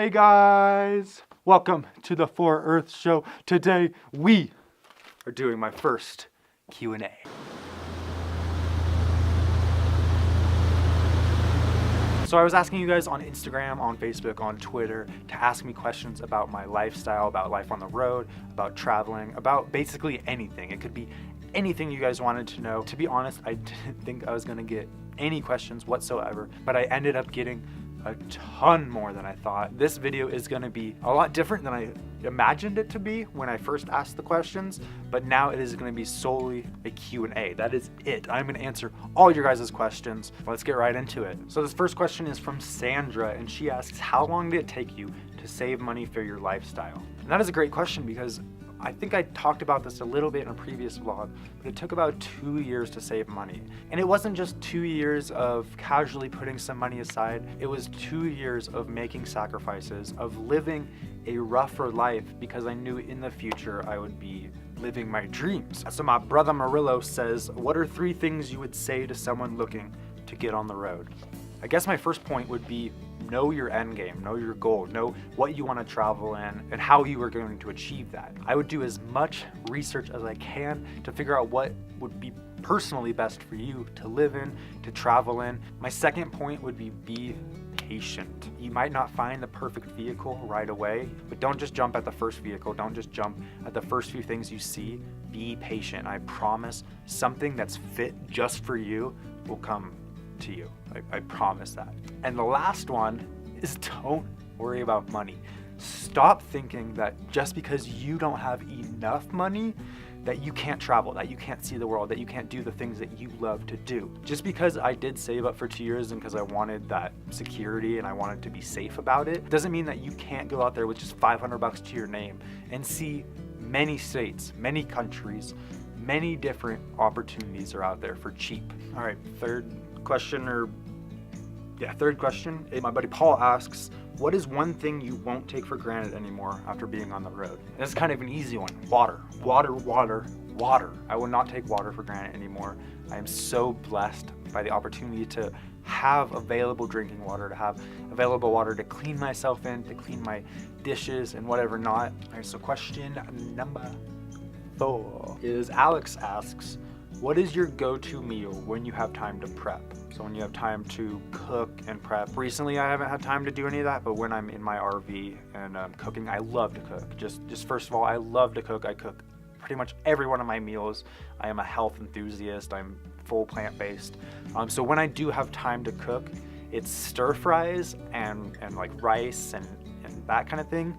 Hey guys, welcome to the For Earth Show. Today we are doing my first Q&A. So I was asking you guys on Instagram, on Facebook, on Twitter to ask me questions about my lifestyle, about life on the road, about traveling, about basically anything. It could be anything you guys wanted to know. To be honest, I didn't think I was gonna get any questions whatsoever, but I ended up getting a ton more than I thought. This video is gonna be a lot different than I imagined it to be when I first asked the questions, but now it is gonna be solely a Q&A. That is it. I'm gonna answer all your guys' questions. Let's get right into it. So this first question is from Sandra, and she asks, how long did it take you to save money for your lifestyle? And that is a great question because I think I talked about this a little bit in a previous vlog, but it took about 2 years to save money. And it wasn't just 2 years of casually putting some money aside, it was 2 years of making sacrifices, of living a rougher life because I knew in the future I would be living my dreams. So my brother Murillo says, what are 3 things you would say to someone looking to get on the road? I guess my first point would be know your end game, know your goal, know what you want to travel in and how you are going to achieve that. I would do as much research as I can to figure out what would be personally best for you to live in, to travel in. My second point would be patient. You might not find the perfect vehicle right away, but don't just jump at the first vehicle. Don't just jump at the first few things you see. Be patient. I promise something that's fit just for you will come to you. I promise that. And the last one is don't worry about money. Stop thinking that just because you don't have enough money that you can't travel, that you can't see the world, that you can't do the things that you love to do. Just because I did save up for 2 years and because I wanted that security and I wanted to be safe about it, doesn't mean that you can't go out there with just $500 to your name and see many states, many countries, many different opportunities are out there for cheap. All right, third question. My buddy Paul asks, what is one thing you won't take for granted anymore after being on the road? And this is kind of an easy one. Water. I will not take water for granted anymore. I am so blessed by the opportunity to have available drinking water, to have available water to clean myself in, to clean my dishes and whatever not. All right, so question number 4 is Alex asks, what is your go-to meal when you have time to prep? So when you have time to cook and prep. Recently, I haven't had time to do any of that, but when I'm in my RV and cooking, I love to cook. Just first of all, I love to cook. I cook pretty much every one of my meals. I am a health enthusiast. I'm full plant-based. So when I do have time to cook, it's stir fries and like rice and that kind of thing.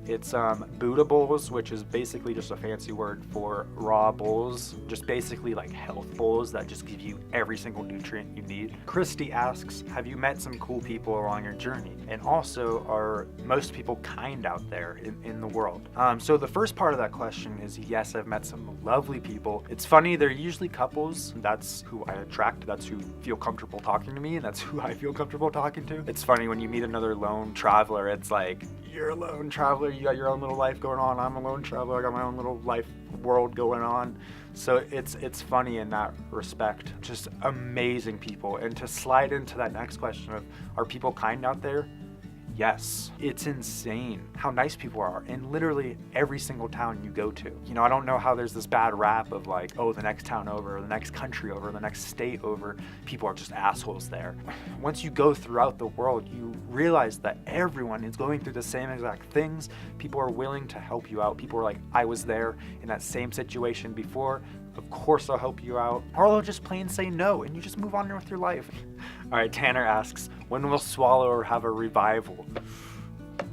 It's Buddha bowls, which is basically just a fancy word for raw bowls, just basically like health bowls that just give you every single nutrient you need. Christy asks, have you met some cool people along your journey? And also, are most people kind out there in the world? So the first part of that question is yes, I've met some lovely people. It's funny, they're usually couples. That's who I attract. That's who feel comfortable talking to me, and that's who I feel comfortable talking to. It's funny when you meet another lone traveler, it's like, you're a lone traveler, you got your own little life going on. I'm a lone traveler, I got my own little life world going on. So it's funny in that respect. Just amazing people. And to slide into that next question of, are people kind out there? Yes. It's insane how nice people are in literally every single town you go to. You know, I don't know how there's this bad rap of like, oh, the next town over, or the next country over, the next state over, people are just assholes there. Once you go throughout the world, you realize that everyone is going through the same exact things. People are willing to help you out. People are like, I was there in that same situation before. Of course I'll help you out. Or they'll just plain say no and you just move on with your life. All right, Tanner asks, when will Swallower have a revival?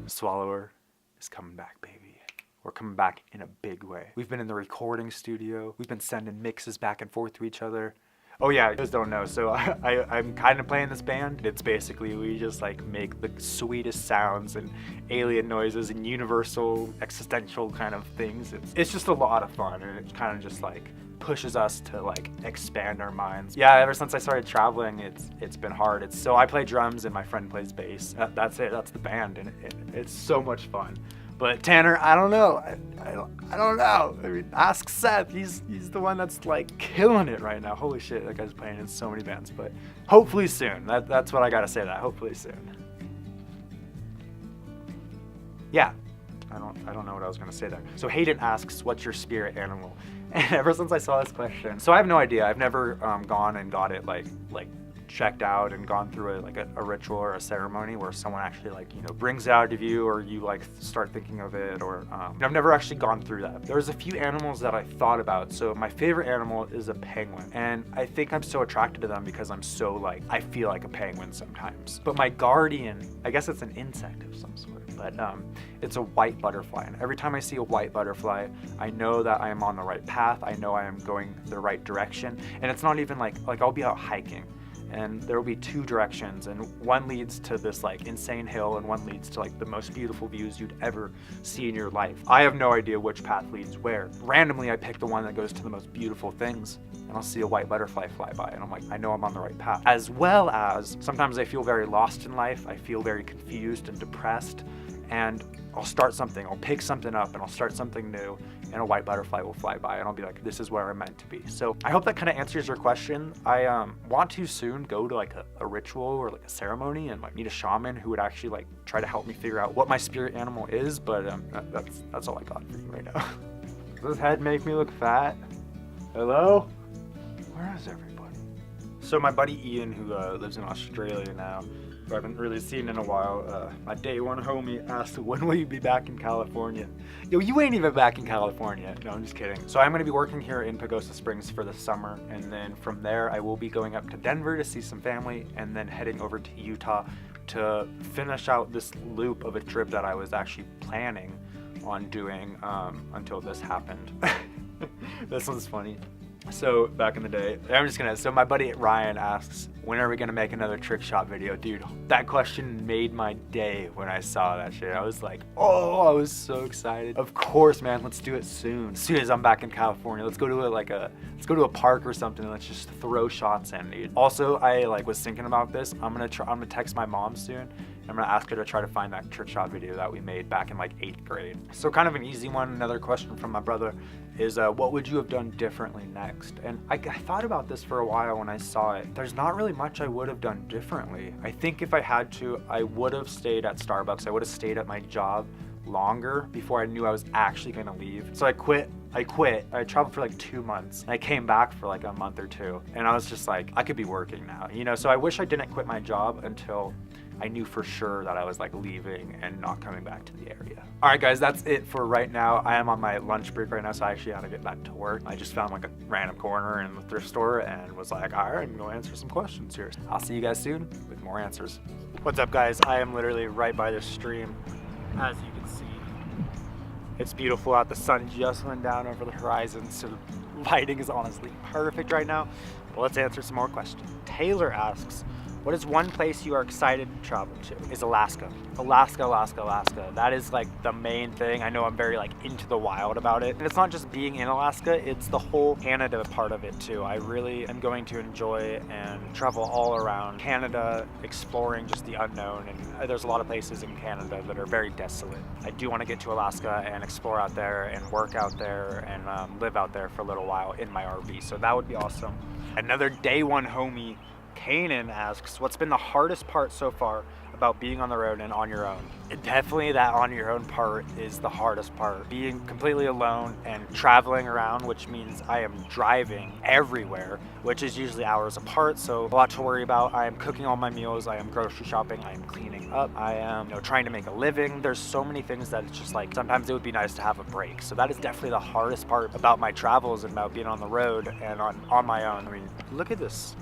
Swallower is coming back, baby. We're coming back in a big way. We've been in the recording studio. We've been sending mixes back and forth to each other. Oh yeah, you guys don't know. So I'm kind of playing this band. It's basically, we just like make the sweetest sounds and alien noises and universal existential kind of things. It's just a lot of fun, and it kind of just like pushes us to like expand our minds. Yeah, ever since I started traveling, it's been hard. So I play drums and my friend plays bass. That's it, that's the band, and it's so much fun. But Tanner, I don't know. I don't know. I mean, ask Seth. He's the one that's like killing it right now. Holy shit, that guy's playing in so many bands. But hopefully soon. That's what I gotta say. That hopefully soon. Yeah, I don't know what I was gonna say there. So Hayden asks, what's your spirit animal? And ever since I saw this question, so I have no idea. I've never gone and got it like checked out and gone through a ritual or a ceremony where someone actually brings it out of you, or you start thinking of it, or I've never actually gone through that. There's a few animals that I thought about. So my favorite animal is a penguin, and I think I'm so attracted to them because I'm so I feel like a penguin sometimes. But my guardian, I guess it's an insect of some sort, but it's a white butterfly, and every time I see a white butterfly, I know that I am on the right path. I know I am going the right direction, and it's not even like I'll be out hiking, and there will be two directions, and one leads to this insane hill, and one leads to the most beautiful views you'd ever see in your life. I have no idea which path leads where. Randomly, I pick the one that goes to the most beautiful things, and I'll see a white butterfly fly by, and I'm like, I know I'm on the right path. As well as, sometimes I feel very lost in life. I feel very confused and depressed, and I'll start something, I'll pick something up, and I'll start something new, and a white butterfly will fly by, and I'll be like, this is where I'm meant to be. So I hope that kind of answers your question. I want to soon go to a ritual or a ceremony and meet a shaman who would actually try to help me figure out what my spirit animal is, but that's all I got for you right now. Does this head make me look fat? Hello? Where is everybody? So my buddy Ian, who lives in Australia now, who I haven't really seen in a while, my day one homie asked, when will you be back in California? Yo, you ain't even back in California. No, I'm just kidding. So I'm gonna be working here in Pagosa Springs for the summer, and then from there I will be going up to Denver to see some family, and then heading over to Utah to finish out this loop of a trip that I was actually planning on doing until this happened. This one's funny. So back in the day, so my buddy Ryan asks, when are we gonna make another trick shot video? Dude, that question made my day when I saw that shit. I was like, oh, I was so excited. Of course, man, let's do it soon. As soon as I'm back in California, let's go to let's go to a park or something, and let's just throw shots in, dude. Also, I was thinking about this. I'm gonna text my mom soon. I'm gonna ask her to try to find that trick shot video that we made back in 8th grade. So kind of an easy one. Another question from my brother is, what would you have done differently next? And I thought about this for a while when I saw it. There's not really much I would have done differently. I think if I had to, I would have stayed at Starbucks. I would have stayed at my job longer before I knew I was actually gonna leave. So I quit. I traveled for 2 months, and I came back for a month or two, and I was just I could be working now, so I wish I didn't quit my job until I knew for sure that I was leaving and not coming back to the area. All right, guys, that's it for right now. I am on my lunch break right now, so I actually had to get back to work. I just found a random corner in the thrift store and was like, all right, I'm gonna answer some questions here. I'll see you guys soon with more answers. What's up, guys? I am literally right by this stream. As you can see, it's beautiful out. The sun just went down over the horizon, so the lighting is honestly perfect right now. But let's answer some more questions. Taylor asks, what is one place you are excited to travel to? Is Alaska. Alaska. That is the main thing. I know I'm very into the wild about it. And it's not just being in Alaska, it's the whole Canada part of it too. I really am going to enjoy and travel all around Canada, exploring just the unknown. And there's a lot of places in Canada that are very desolate. I do want to get to Alaska and explore out there and work out there and live out there for a little while in my RV. So that would be awesome. Another day one homie, Kanan, asks, what's been the hardest part so far about being on the road and on your own? Definitely that on your own part is the hardest part. Being completely alone and traveling around, which means I am driving everywhere, which is usually hours apart, so a lot to worry about. I am cooking all my meals, I am grocery shopping, I am cleaning up, I am trying to make a living. There's so many things that it's just sometimes it would be nice to have a break. So that is definitely the hardest part about my travels and about being on the road and on my own. I mean, look at this.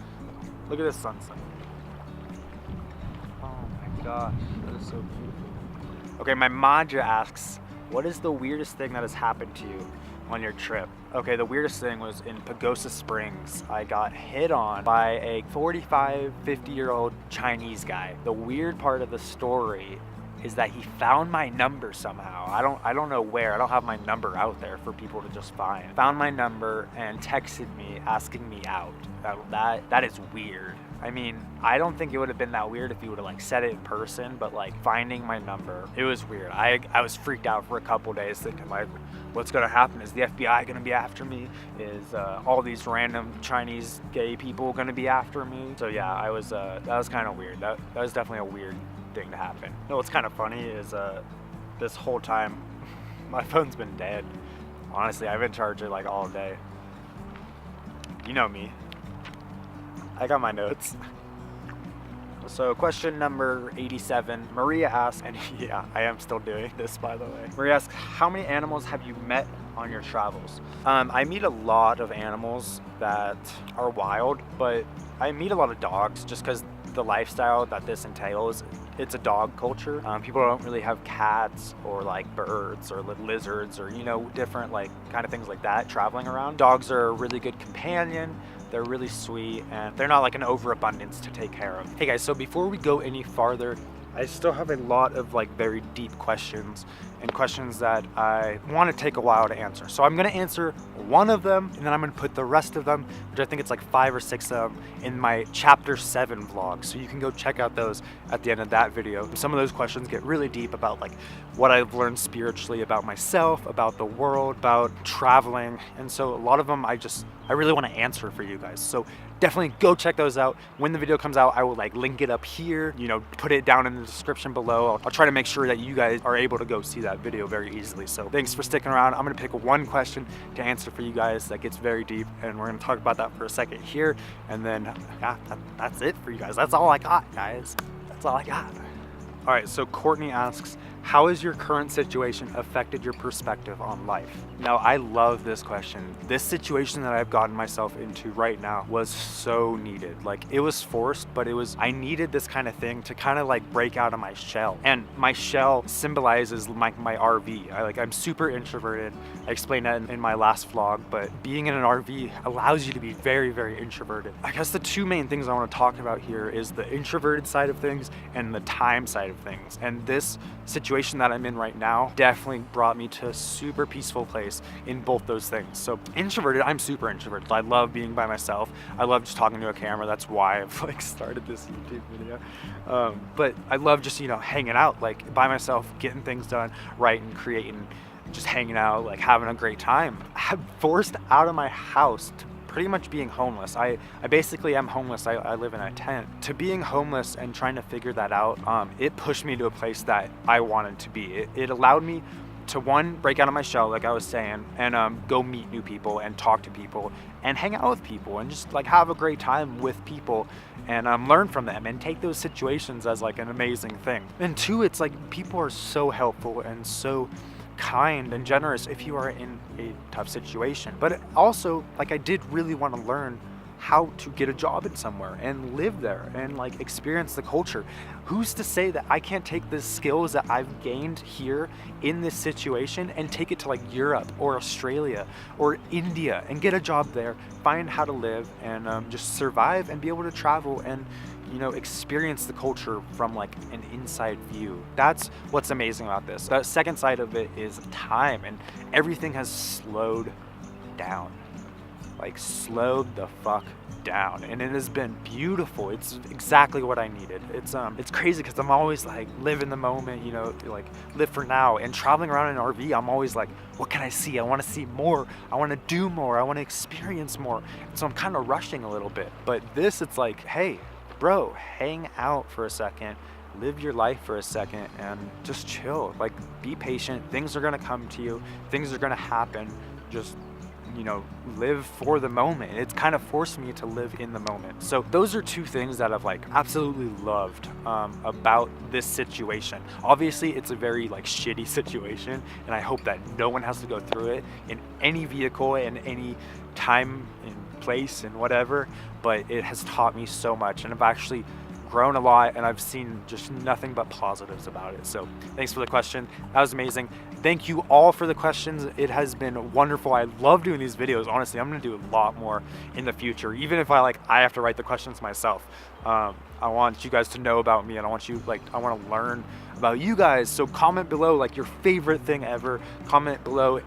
Look at this sunset. Oh my gosh, that is so beautiful. Okay, my Maja asks, what is the weirdest thing that has happened to you on your trip? Okay, the weirdest thing was in Pagosa Springs. I got hit on by a 45, 50-year-old Chinese guy. The weird part of the story is that he found my number somehow. I don't know where. I don't have my number out there for people to just find. Found my number and texted me asking me out. That is weird. I mean, I don't think it would have been that weird if you would have said it in person, but finding my number, it was weird. I was freaked out for a couple days thinking what's gonna happen? Is the FBI gonna be after me? Is all these random Chinese gay people gonna be after me? So yeah, that was kind of weird. That was definitely a weird thing to happen. You know what's kind of funny is this whole time, my phone's been dead. Honestly, I've been charging it like all day. You know me. I got my notes. So question number 87, Maria asks, and yeah, I am still doing this, by the way. Maria asks, how many animals have you met on your travels? I meet a lot of animals that are wild, but I meet a lot of dogs just because the lifestyle that this entails, it's a dog culture. People don't really have cats or like birds or lizards or, you know, different like kind of things like that traveling around. Dogs are a really good companion. They're really sweet and they're not like an overabundance to take care of. Hey guys, so before we go any farther, I still have a lot of like very deep questions and questions that I want to take a while to answer. So I'm going to answer one of them and then I'm going to put the rest of them, which I think it's like 5 or 6 of them, in my chapter 7 vlog. So you can go check out those at the end of that video. Some of those questions get really deep about like what I've learned spiritually about myself, about the world, about traveling. And so a lot of them I really want to answer for you guys. So definitely go check those out. When the video comes out, I will like link it up here, you know, put it down in the description below. I'll try to make sure that you guys are able to go see that video very easily. So thanks for sticking around. I'm gonna pick one question to answer for you guys that gets very deep, and we're gonna talk about that for a second here. And then yeah, that's it for you guys. That's all I got, guys. That's all I got. All right, so Courtney asks, how has your current situation affected your perspective on life? Now, I love this question. This situation that I've gotten myself into right now was so needed. Like, it was forced, but I needed this kind of thing to kind of like break out of my shell. And my shell symbolizes my RV. I'm super introverted. I explained that in my last vlog, but being in an RV allows you to be very, very introverted. I guess the two main things I want to talk about here is the introverted side of things and the time side of things. And this situation that I'm in right now definitely brought me to a super peaceful place in both those things. So introverted, I'm super introverted. I love being by myself. I love just talking to a camera. That's why I've like started this YouTube video. But I love just, you know, hanging out like by myself, getting things done, writing, creating, just hanging out, like having a great time. I'm forced out of my house to pretty much being homeless. I basically am homeless. I live in a tent. To being homeless and trying to figure that out, it pushed me to a place that I wanted to be. It allowed me to, one, break out of my shell, like I was saying, and go meet new people and talk to people and hang out with people and just like have a great time with people and learn from them and take those situations as like an amazing thing. And two, it's like people are so helpful and so kind and generous if you are in a tough situation. But also, like, I did really want to learn how to get a job in somewhere and live there and like experience the culture. Who's to say that I can't take the skills that I've gained here in this situation and take it to like Europe or Australia or India and get a job there, find how to live and just survive and be able to travel and, you know, experience the culture from like an inside view. That's what's amazing about this. The second side of it is time, and everything has slowed down. Like slowed the fuck down, and it has been beautiful. It's exactly what I needed. It's crazy because I'm always like live in the moment, you know, like live for now. And traveling around in an RV, I'm always like, what can I see? I want to see more. I want to do more. I want to experience more. And so I'm kind of rushing a little bit. But this, it's like, hey, bro, hang out for a second, live your life for a second, and just chill. Like, be patient. Things are gonna come to you. Things are gonna happen. Just, you know, live for the moment. It's kind of forced me to live in the moment. So those are two things that I've like absolutely loved about this situation. Obviously, it's a very like shitty situation, and I hope that no one has to go through it in any vehicle and any time and place and whatever, but it has taught me so much, and I've actually grown a lot, and I've seen just nothing but positives about it. So thanks for the question. That was amazing. Thank you all for the questions. It has been wonderful. I love doing these videos. Honestly, I'm gonna do a lot more in the future, even if I have to write the questions myself. I want you guys to know about me, and I want to learn about you guys. So comment below like your favorite thing ever. Comment below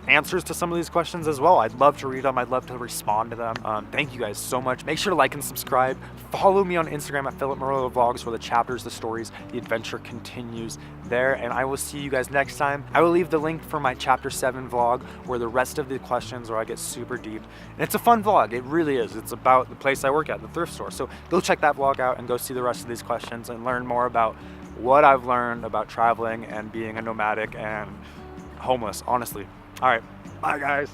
answers to some of these questions as well. I'd love to read them. I'd love to respond to them. Thank you guys so much. Make sure to like and subscribe. Follow me on Instagram at Philip Morello Vlogs, where the chapters, the stories, the adventure continues there. And I will see you guys next time. I will leave the link for my chapter 7 vlog, where the rest of the questions where I get super deep. And it's a fun vlog. It really is. It's about the place I work at, the thrift store. So go check that vlog out and go see the rest of these questions and learn more about what I've learned about traveling and being a nomadic and homeless, honestly. All right, bye guys.